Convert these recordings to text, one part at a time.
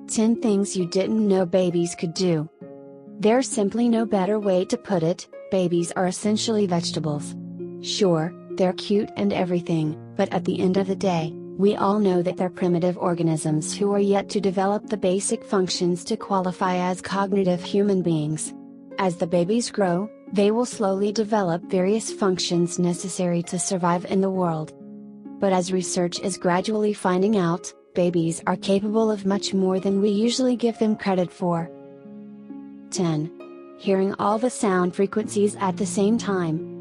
10 things you didn't know babies could do. There's simply no better way to put it, babies are essentially vegetables. Sure, they're cute and everything, but at the end of the day, we all know that they're primitive organisms who are yet to develop the basic functions to qualify as cognitive human beings. As the babies grow, they will slowly develop various functions necessary to survive in the world. But as research is gradually finding out, babies are capable of much more than we usually give them credit for. 10. Hearing all the sound frequencies at the same time.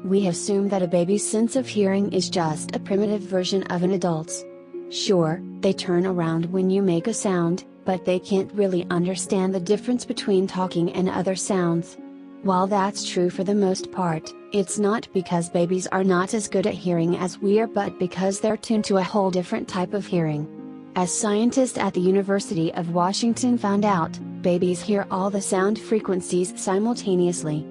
We assume that a baby's sense of hearing is just a primitive version of an adult's. Sure, they turn around when you make a sound, but they can't really understand the difference between talking and other sounds. While that's true for the most part, it's not because babies are not as good at hearing as we are, but because they're tuned to a whole different type of hearing. As scientists at the University of Washington found out, babies hear all the sound frequencies simultaneously.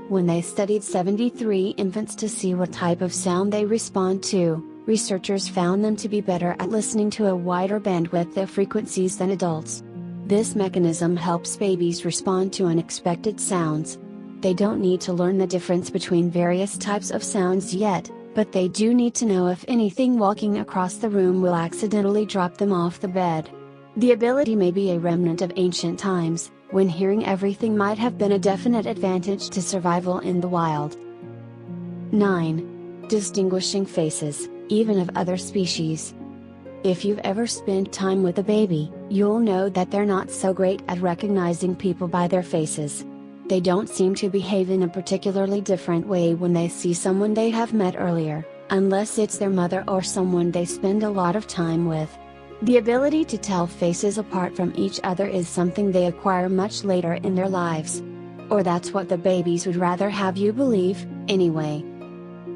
When they studied 73 infants to see what type of sound they respond to, researchers found them to be better at listening to a wider bandwidth of frequencies than adults. This mechanism helps babies respond to unexpected sounds. They don't need to learn the difference between various types of sounds yet, but they do need to know if anything walking across the room will accidentally drop them off the bed. The ability may be a remnant of ancient times, when hearing everything might have been a definite advantage to survival in the wild. 9. Distinguishing faces, even of other species. If you've ever spent time with a baby, you'll know that they're not so great at recognizing people by their faces. They don't seem to behave in a particularly different way when they see someone they have met earlier, unless it's their mother or someone they spend a lot of time with. The ability to tell faces apart from each other is something they acquire much later in their lives. Or that's what the babies would rather have you believe, anyway.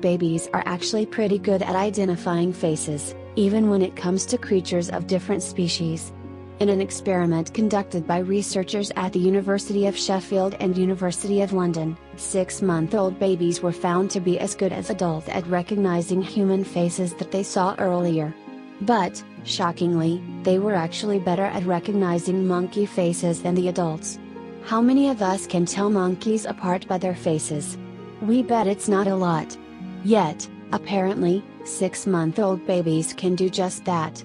Babies are actually pretty good at identifying faces, even when it comes to creatures of different species. In an experiment conducted by researchers at the University of Sheffield and University of London, 6-month-old babies were found to be as good as adults at recognizing human faces that they saw earlier. But, shockingly, they were actually better at recognizing monkey faces than the adults. How many of us can tell monkeys apart by their faces? We bet it's not a lot. Yet, apparently, 6-month-old babies can do just that.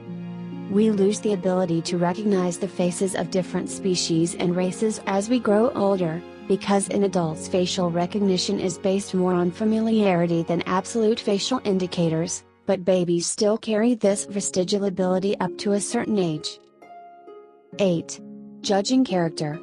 We lose the ability to recognize the faces of different species and races as we grow older, because in adults facial recognition is based more on familiarity than absolute facial indicators, but babies still carry this vestigial ability up to a certain age. 8. Judging character.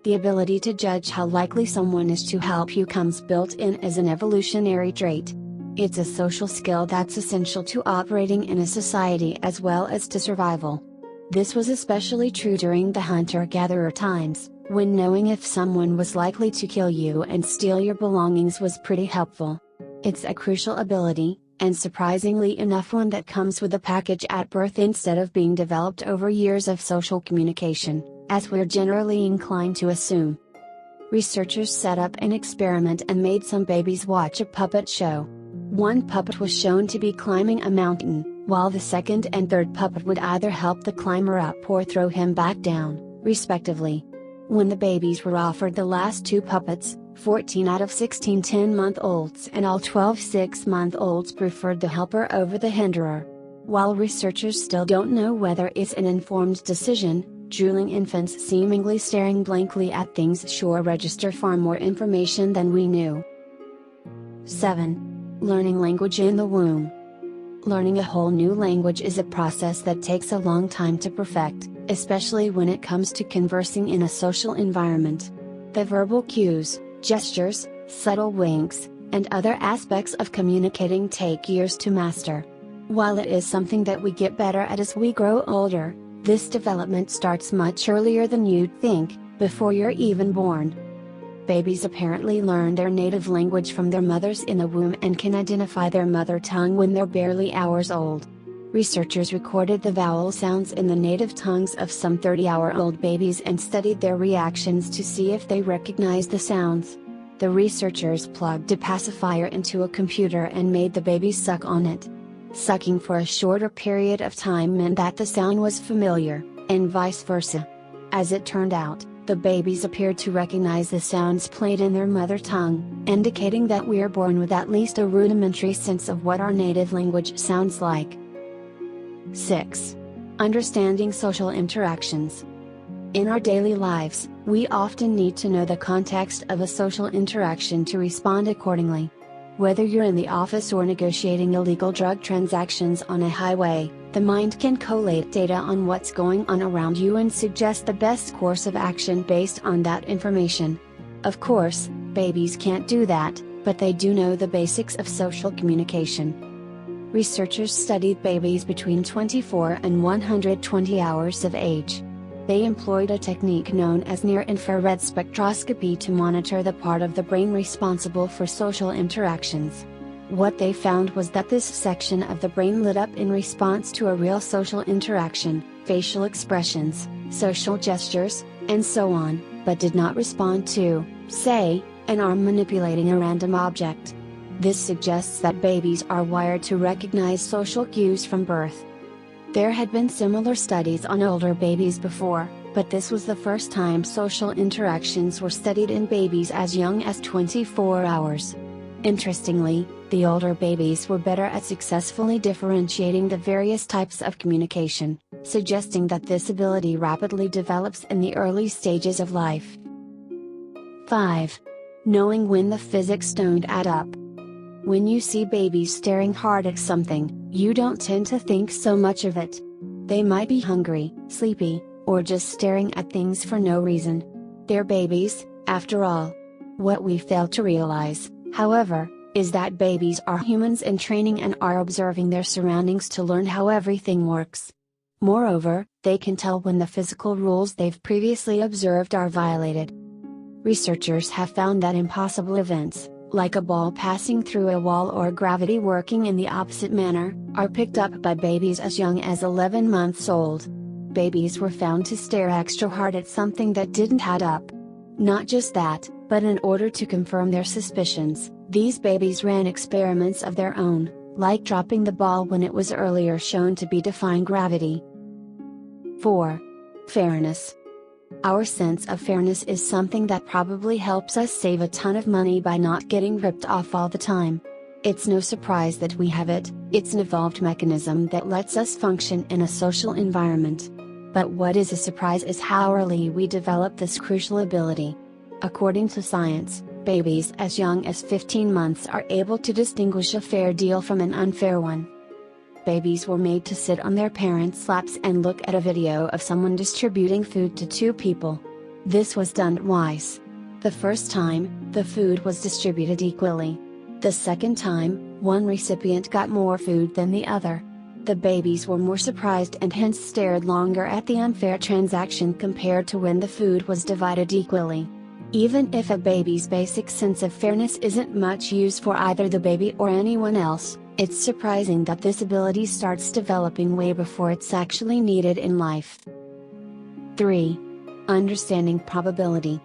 The ability to judge how likely someone is to help you comes built in as an evolutionary trait. It's a social skill that's essential to operating in a society as well as to survival. This was especially true during the hunter-gatherer times, when knowing if someone was likely to kill you and steal your belongings was pretty helpful. It's a crucial ability, and surprisingly enough one that comes with a package at birth instead of being developed over years of social communication, as we're generally inclined to assume. Researchers set up an experiment and made some babies watch a puppet show. One puppet was shown to be climbing a mountain, while the second and third puppet would either help the climber up or throw him back down, respectively. When the babies were offered the last two puppets, 14 out of 16 10-month-olds and all 12 6-month-olds preferred the helper over the hinderer. While researchers still don't know whether it's an informed decision, drooling infants seemingly staring blankly at things sure register far more information than we knew. 7. Learning language in the womb. Learning a whole new language is a process that takes a long time to perfect, especially when it comes to conversing in a social environment. The verbal cues, gestures, subtle winks, and other aspects of communicating take years to master. While it is something that we get better at as we grow older, this development starts much earlier than you'd think, before you're even born. Babies apparently learn their native language from their mothers in the womb and can identify their mother tongue when they're barely hours old. Researchers recorded the vowel sounds in the native tongues of some 30-hour-old babies and studied their reactions to see if they recognized the sounds. The researchers plugged a pacifier into a computer and made the baby suck on it. Sucking for a shorter period of time meant that the sound was familiar, and vice versa. As it turned out, the babies appeared to recognize the sounds played in their mother tongue, indicating that we are born with at least a rudimentary sense of what our native language sounds like. 6. Understanding social interactions. In our daily lives, we often need to know the context of a social interaction to respond accordingly. Whether you're in the office or negotiating illegal drug transactions on a highway, the mind can collate data on what's going on around you and suggest the best course of action based on that information. Of course, babies can't do that, but they do know the basics of social communication. Researchers studied babies between 24 and 120 hours of age. They employed a technique known as near-infrared spectroscopy to monitor the part of the brain responsible for social interactions. What they found was that this section of the brain lit up in response to a real social interaction, facial expressions, social gestures, and so on, but did not respond to, say, an arm manipulating a random object. This suggests that babies are wired to recognize social cues from birth. There had been similar studies on older babies before, but this was the first time social interactions were studied in babies as young as 24 hours. Interestingly, the older babies were better at successfully differentiating the various types of communication, suggesting that this ability rapidly develops in the early stages of life. 5. Knowing when the physics don't add up. When you see babies staring hard at something, you don't tend to think so much of it. They might be hungry, sleepy, or just staring at things for no reason. They're babies, after all. What we fail to realize, however, is that babies are humans in training and are observing their surroundings to learn how everything works. Moreover, they can tell when the physical rules they've previously observed are violated. Researchers have found that impossible events, like a ball passing through a wall or gravity working in the opposite manner, are picked up by babies as young as 11 months old. Babies were found to stare extra hard at something that didn't add up. Not just that, but in order to confirm their suspicions, these babies ran experiments of their own, like dropping the ball when it was earlier shown to be defying gravity. 4. Fairness. Our sense of fairness is something that probably helps us save a ton of money by not getting ripped off all the time. It's no surprise that we have it, it's an evolved mechanism that lets us function in a social environment. But what is a surprise is how early we develop this crucial ability. According to science, babies as young as 15 months are able to distinguish a fair deal from an unfair one. Babies were made to sit on their parents' laps and look at a video of someone distributing food to two people. This was done twice. The first time, the food was distributed equally. The second time, one recipient got more food than the other. The babies were more surprised and hence stared longer at the unfair transaction compared to when the food was divided equally. Even if a baby's basic sense of fairness isn't much use for either the baby or anyone else, it's surprising that this ability starts developing way before it's actually needed in life. 3. Understanding probability.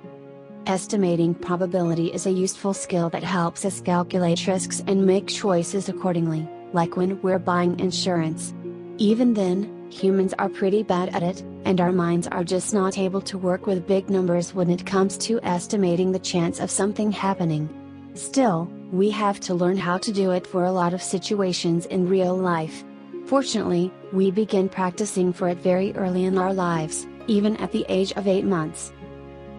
Estimating probability is a useful skill that helps us calculate risks and make choices accordingly, like when we're buying insurance. Even then, humans are pretty bad at it, and our minds are just not able to work with big numbers when it comes to estimating the chance of something happening. Still, we have to learn how to do it for a lot of situations in real life. Fortunately, we begin practicing for it very early in our lives, even at the age of 8 months.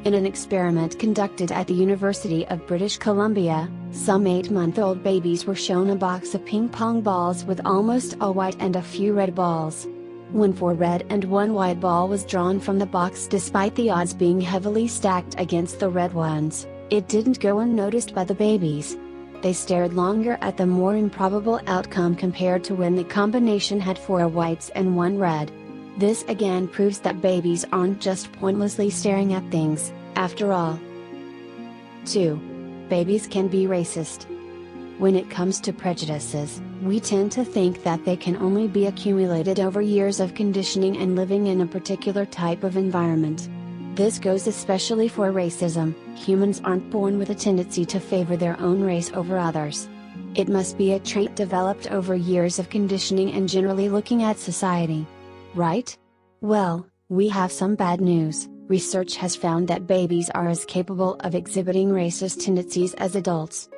In an experiment conducted at the University of British Columbia, some 8-month-old babies were shown a box of ping pong balls with almost all white and a few red balls. When 4 red and 1 white ball was drawn from the box despite the odds being heavily stacked against the red ones, it didn't go unnoticed by the babies. They stared longer at the more improbable outcome compared to when the combination had 4 whites and 1 red. This again proves that babies aren't just pointlessly staring at things, after all. 2. Babies can be racist. When it comes to prejudices, we tend to think that they can only be accumulated over years of conditioning and living in a particular type of environment. This goes especially for racism. Humans aren't born with a tendency to favor their own race over others. It must be a trait developed over years of conditioning and generally looking at society. Right? Well, We have some bad news. Research has found that babies are as capable of exhibiting racist tendencies as adults.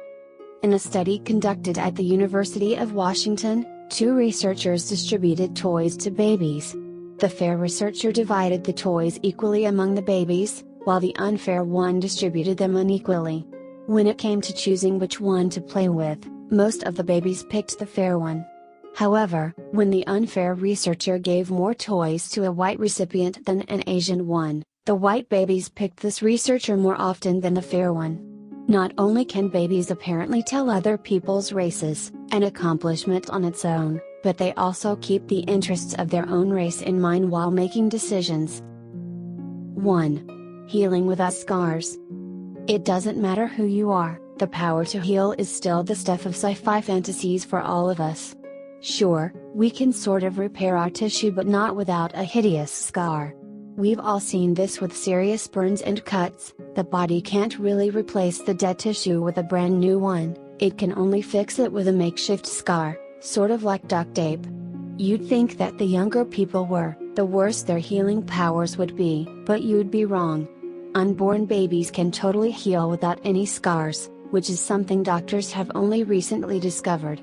In a study conducted at the University of Washington, 2 researchers distributed toys to babies. The fair researcher divided the toys equally among the babies, while the unfair one distributed them unequally. When it came to choosing which one to play with, most of the babies picked the fair one. However, when the unfair researcher gave more toys to a white recipient than an Asian one, the white babies picked this researcher more often than the fair one. Not only can babies apparently tell other people's races, an accomplishment on its own, but they also keep the interests of their own race in mind while making decisions. 1. Healing without scars. It doesn't matter who you are, the power to heal is still the stuff of sci-fi fantasies for all of us. Sure, we can sort of repair our tissue but not without a hideous scar. We've all seen this with serious burns and cuts. The body can't really replace the dead tissue with a brand new one, it can only fix it with a makeshift scar, sort of like duct tape. You'd think that the younger people were, the worse their healing powers would be, but you'd be wrong. Unborn babies can totally heal without any scars, which is something doctors have only recently discovered.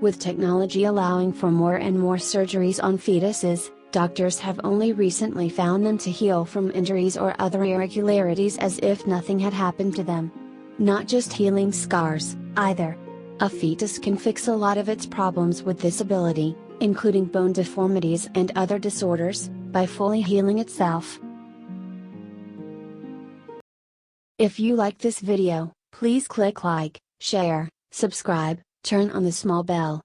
With technology allowing for more and more surgeries on fetuses, doctors have only recently found them to heal from injuries or other irregularities as if nothing had happened to them. Not just healing scars, either. A fetus can fix a lot of its problems with this ability, including bone deformities and other disorders, by fully healing itself. If you like this video, please click like, share, subscribe, turn on the small bell,